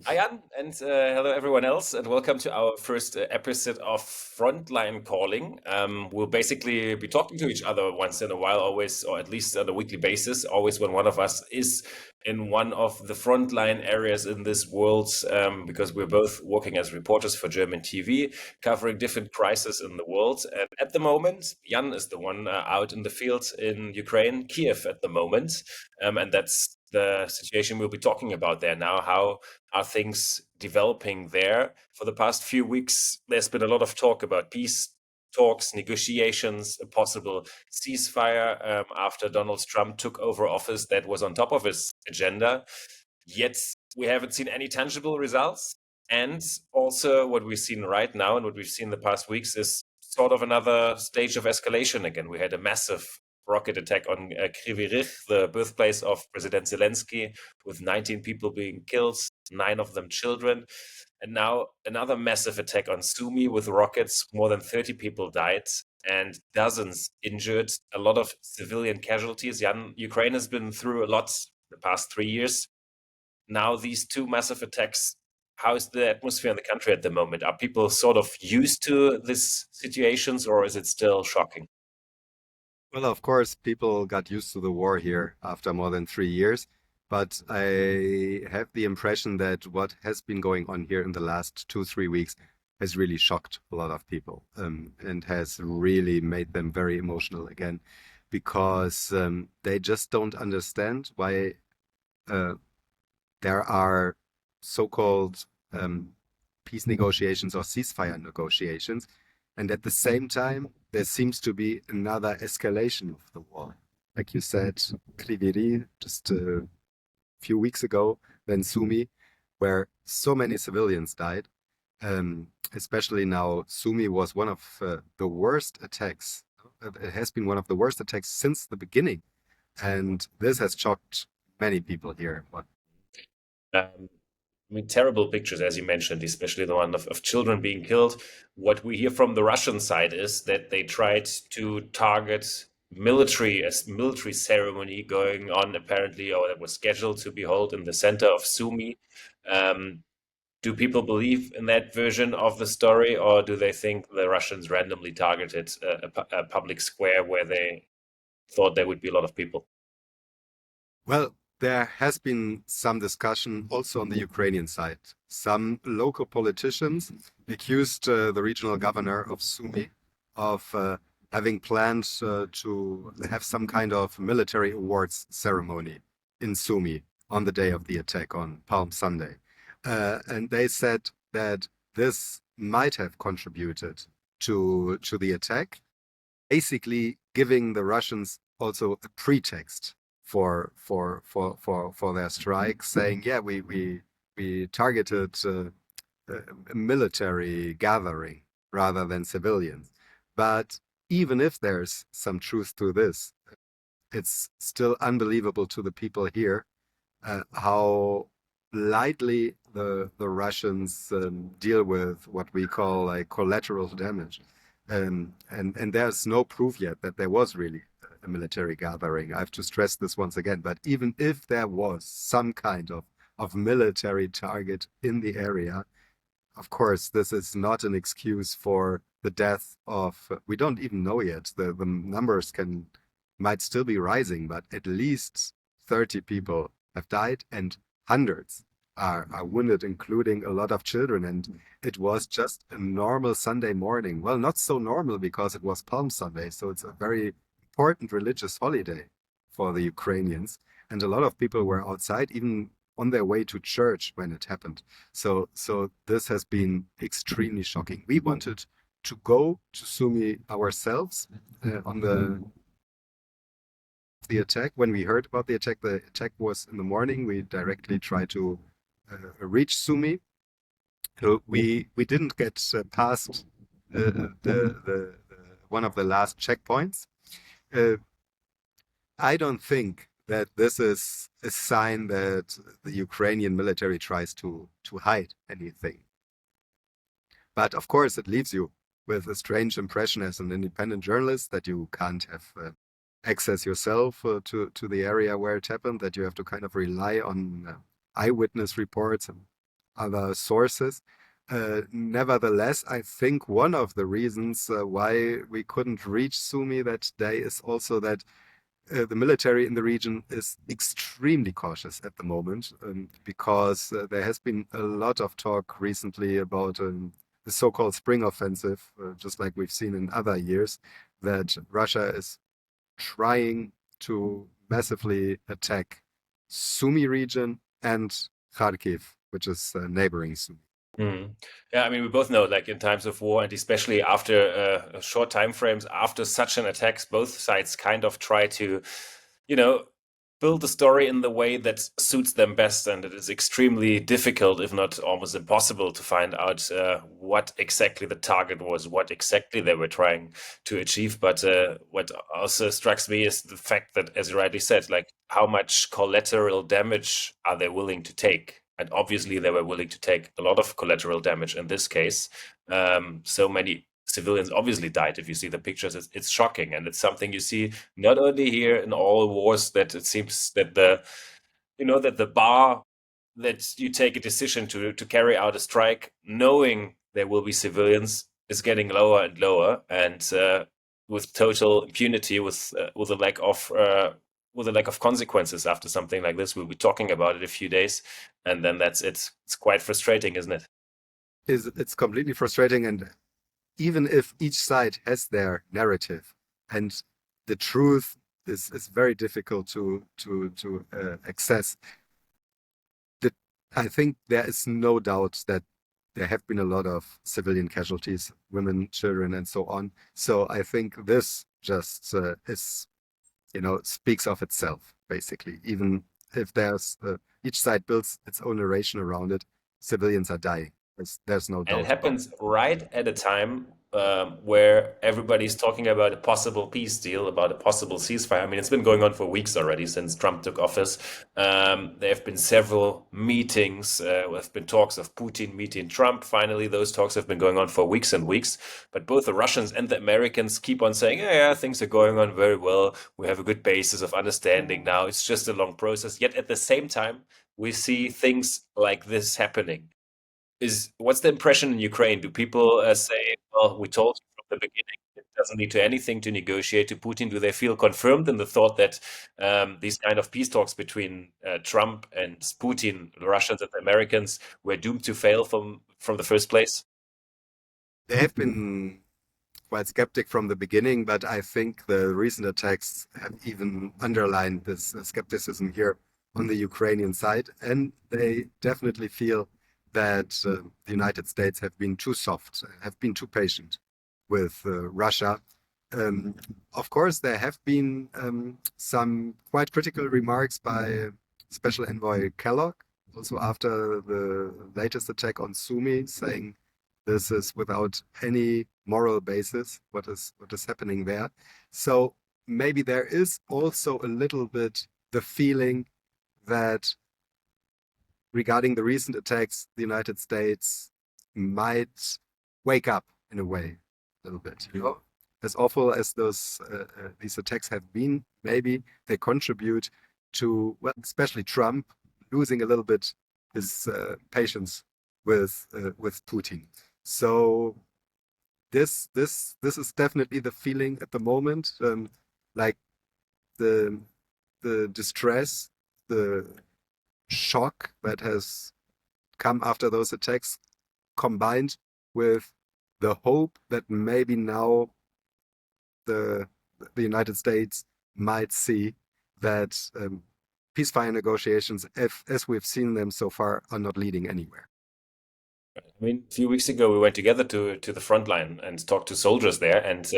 Hi, Jan, and hello, everyone else, and welcome to our first episode of Frontline Calling. We'll basically be talking to each other once in a while, always, or at least on a weekly basis, always when one of us is in one of the frontline areas in this world, because we're both working as reporters for German TV, covering different crises in the world. And at the moment, Jan is the one out in the field in Ukraine, Kiev at the moment, and that's the situation we'll be talking about there now. How are things developing there? For the past few weeks, there's been a lot of talk about peace talks, negotiations, a possible ceasefire after Donald Trump took over office. That was on top of his agenda. Yet we haven't seen any tangible results. And also, what we've seen right now and what we've seen the past weeks is sort of another stage of escalation again. We had a massive rocket attack on Kryvyi Rih, the birthplace of President Zelensky, with 19 people being killed, 9 of them children. And now another massive attack on Sumy with rockets. More than 30 people died and dozens injured, a lot of civilian casualties. Ukraine has been through a lot the past 3 years. Now, these two massive attacks, how is the atmosphere in the country at the moment? Are people sort of used to these situations, or is it still shocking? Well, of course, people got used to the war here after more than 3 years, but I have the impression that what has been going on here in the last 2, 3 weeks has really shocked a lot of people, and has really made them very emotional again because they just don't understand why uh, there are so-called peace negotiations or ceasefire negotiations. And at the same time, there seems to be another escalation of the war. Like you said, Kryvyi just a few weeks ago, then Sumy, where so many civilians died. Especially now, Sumy was one of the worst attacks. It has been one of the worst attacks since the beginning. And this has shocked many people here. Um, I mean, terrible pictures, as you mentioned, especially the one of children being killed. What we hear from the Russian side is that they tried to target military ceremony going on apparently, or that was scheduled to be held in the center of Sumy. Um, do people believe in that version of the story, or do they think the Russians randomly targeted a public square where they thought there would be a lot of people? Well, there has been some discussion also on the Ukrainian side. Some local politicians accused the regional governor of Sumy of having plans to have some kind of military awards ceremony in Sumy on the day of the attack on Palm Sunday. And they said that this might have contributed to the attack, basically giving the Russians also a pretext for their strike, saying, yeah, we targeted a military gathering rather than civilians. But even if there's some truth to this, it's still unbelievable to the people here how lightly the Russians deal with what we call like collateral damage. And there's no proof yet that there was really a military gathering. I have to stress this once again. But even if there was some kind of military target in the area, of course, this is not an excuse for the death of, we don't even know yet. The numbers might still be rising, but at least 30 people have died and hundreds are wounded, including a lot of children. And it was just a normal Sunday morning. Well, not so normal because it was Palm Sunday. So it's a very important religious holiday for the Ukrainians. And a lot of people were outside, even on their way to church when it happened. So this has been extremely shocking. We wanted to go to Sumy ourselves on the attack. When we heard about the attack was in the morning. We directly tried to reach Sumy. We didn't get past the one of the last checkpoints. Uh, I don't think that this is a sign that the Ukrainian military tries to hide anything. But of course, it leaves you with a strange impression as an independent journalist that you can't have access yourself to the area where it happened, that you have to kind of rely on eyewitness reports and other sources. Nevertheless, I think one of the reasons why we couldn't reach Sumi that day is also that the military in the region is extremely cautious at the moment, because there has been a lot of talk recently about the so-called spring offensive, just like we've seen in other years, that Russia is trying to massively attack Sumy region and Kharkiv, which is neighboring Sumy. Mm. Yeah, I mean, we both know, like in times of war, and especially after short time frames after such an attacks, both sides kind of try to, you know, build the story in the way that suits them best, and it is extremely difficult, if not almost impossible, to find out what exactly the target was, what exactly they were trying to achieve. But what also strikes me is the fact that, as you rightly said, like how much collateral damage are they willing to take? And obviously, they were willing to take a lot of collateral damage in this case. So many civilians obviously died. If you see the pictures, it's shocking, and it's something you see not only here in all wars, that it seems that the bar that you take a decision to carry out a strike, knowing there will be civilians, is getting lower and lower, and with total impunity, with a lack of consequences after something like this. We'll be talking about it a few days, and then that's it. It's quite frustrating, isn't it? It's completely frustrating, and even if each side has their narrative, and the truth is very difficult to access, that I think there is no doubt that there have been a lot of civilian casualties, women, children, and so on. So I think this just is, speaks of itself, basically. Even if each side builds its own narration around it, civilians are dying. There's no And it doubt about it. happens right at a time where everybody's talking about a possible peace deal, about a possible ceasefire. I mean, it's been going on for weeks already since Trump took office. There have been several meetings. There have been talks of Putin meeting Trump. Finally, those talks have been going on for weeks and weeks. But both the Russians and the Americans keep on saying, yeah, yeah, things are going on very well. We have a good basis of understanding now. It's just a long process. Yet at the same time, we see things like this happening. What's the impression in Ukraine? Do people say, "Well, we told you from the beginning, it doesn't lead to anything to negotiate to Putin"? Do they feel confirmed in the thought that these kind of peace talks between Trump and Putin, the Russians and the Americans, were doomed to fail from the first place? They have been quite skeptic from the beginning, but I think the recent attacks have even underlined this skepticism here on the Ukrainian side. And they definitely feel that the United States have been too soft, have been too patient with Russia. Of course, there have been some quite critical remarks by Special Envoy Kellogg, also after the latest attack on Sumy, saying this is without any moral basis, what is happening there. So maybe there is also a little bit the feeling that regarding the recent attacks, the United States might wake up in a way, a little bit. As awful as these attacks have been, maybe they contribute to, well, especially Trump losing a little bit his patience with Putin. So this is definitely the feeling at the moment, like the distress, the shock that has come after those attacks, combined with the hope that maybe now the United States might see that peacefire negotiations, as we've seen them so far, are not leading anywhere. I mean, a few weeks ago, we went together to the front line and talked to soldiers there. And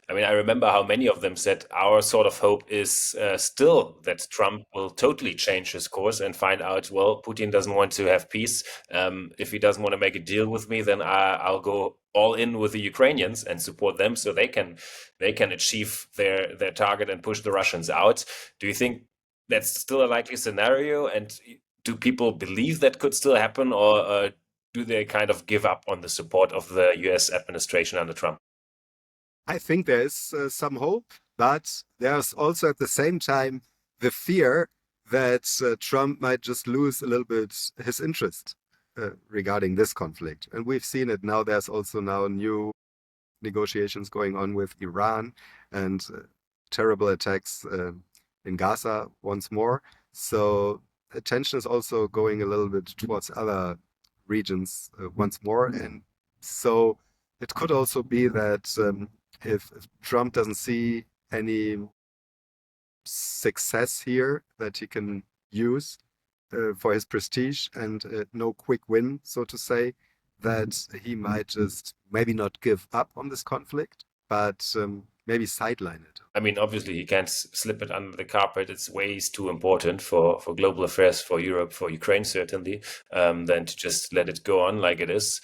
I mean, I remember how many of them said our sort of hope is still that Trump will totally change his course and find out, well, Putin doesn't want to have peace. If he doesn't want to make a deal with me, then I'll go all in with the Ukrainians and support them so they can achieve their target and push the Russians out. Do you think that's still a likely scenario? And do people believe that could still happen, or do they kind of give up on the support of the US administration under Trump? I think there is some hope, but there's also at the same time the fear that Trump might just lose a little bit his interest. regarding this conflict. And we've seen it now. There's also now new negotiations going on with Iran and terrible attacks in Gaza once more. So attention is also going a little bit towards other regions once more. And so it could also be that if Trump doesn't see any success here that he can use for his prestige and no quick win, so to say, that he might just maybe not give up on this conflict, but maybe sideline it. I mean, obviously, he can't slip it under the carpet. It's ways too important for global affairs, for Europe, for Ukraine, certainly, than to just let it go on like it is.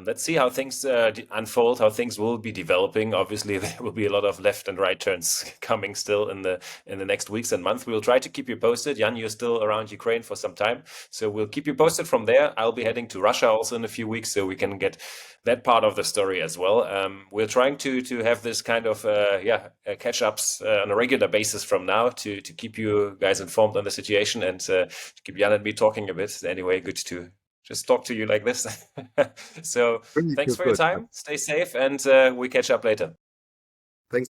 Let's see how things unfold, how things will be developing. Obviously, there will be a lot of left and right turns coming still in the next weeks and months. We'll try to keep you posted. Jan, you're still around Ukraine for some time, so we'll keep you posted from there. I'll be heading to Russia also in a few weeks, so we can get that part of the story as well. We're trying to have this kind of catch ups on a regular basis from now to keep you guys informed on the situation and to keep Jan and me talking a bit. Anyway, good to just talk to you like this. So Really thanks feel for your good. time. Stay safe, and we catch up later.